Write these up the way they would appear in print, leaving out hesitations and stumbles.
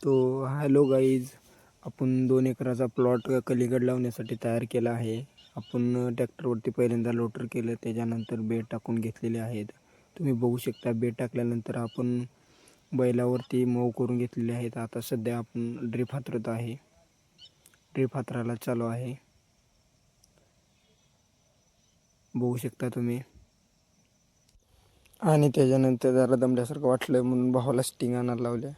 तो hello guys, आपण 2 एकराचा प्लॉट कलिंगड लावण्यासाठी तयार केला आहे. आपण ट्रॅक्टरवरती पहिल्यांदा लोटर केलं, त्याच्यानंतर बेड टाकून घेतलेले आहेत. तुम्ही बघू शकता बेड टाकल्यानंतर आपण बैलावरती मऊ करून घेतलेले आहेत. आता सध्या आपण ड्रीप हातरत आहे. ड्रीप हातरायला चालू आहे, बघू शकता तुम्ही. आणि त्याच्यानंतर जरा दमल्यासारखं वाटलं म्हणून भावाला स्टिंग आणायला लावल्या.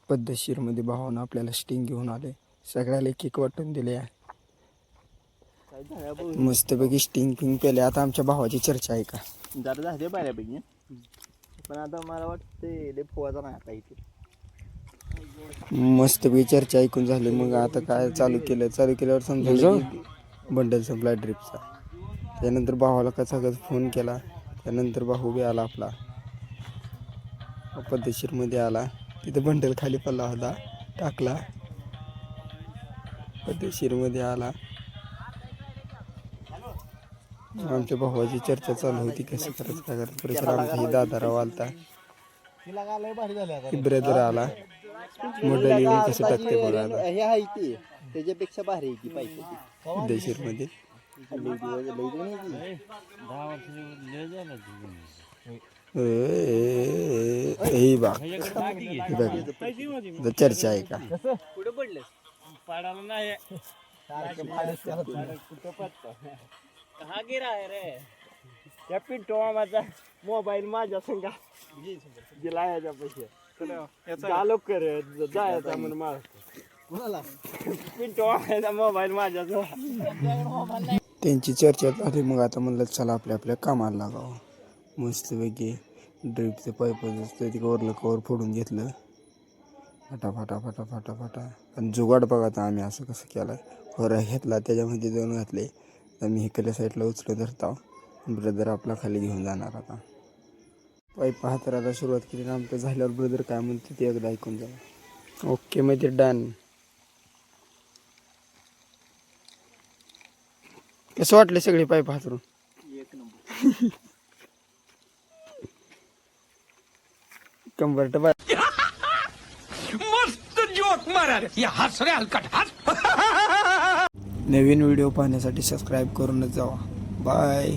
पद्धतशीरमध्ये भावानं आपल्याला स्टिंग घेऊन आले, सगळ्याला एक एक वाटून दिले आहे. मस्तपैकी स्टिंग पिंग पेले. आता आमच्या भावाची चर्चा आहे का जरा झाले बऱ्यापैकी, पण आता मला वाटते लय फुवाचा नाही आता इथे. मस्तपैकी चर्चा ऐकून झाली. मग आता काय चालू केल्यावर समजलं की बंडल संपला ड्रिपचा. त्यानंतर भावाला कसा फोन केला, त्यानंतर भाऊ बी आला आपला, पद्धतशीरमध्ये आला. तिथं बंडल खाली पडला होता, टाकला, पद्धतशीरमध्ये आला. आमच्या भावाची चर्चा चालू होती, कसं करायचं काय करायचं. परिसर आमचा ही दादाराव आलता, ब्रदर आला. मोठं येऊन कसं टाकते बघा आता हे आहे ती त्याच्यापेक्षा भारी आहे की पाहिजे पद्धतशीरमध्ये. चर्चा आहे का कुठे पडले पाडाला नाही हा गिरा आहे रे. या पिंटो माझा मोबाईल माझ्या संगा गेला याच्या पैसे चालू कर जायचा म्हणून मला कुणाला पिंटो मोबाईल माझ्या. त्यांची चर्चा झाली. मग आता म्हणलं चला आपल्या कामाला लागावं. मस्तपैकी ड्रीपचे पाईप असतं ते कवरला कवर फोडून घेतलं, फाटा. आणि जुगाड बघा आता आम्ही असं कसं केलं. खोरा घेतला, त्याच्यामध्ये 2 घातले. तर मी इकडल्या साईडला उचलून धरता, ब्रदर आपला खाली घेऊन जाणार. आता पाईप हातारायला सुरुवात केली. आमचं झाल्यावर ब्रदर काय म्हणते ते एकदा ऐकून जा. ओके मग ते डन. कसं वाटलं सगळे पाईप हातरून? एक नंबर. कंबरट मस्त जोक मारा रे. हस रे हलकट हस. नवीन व्हिडिओ पाहण्यासाठी सबस्क्राईब करूनच जावा. बाय.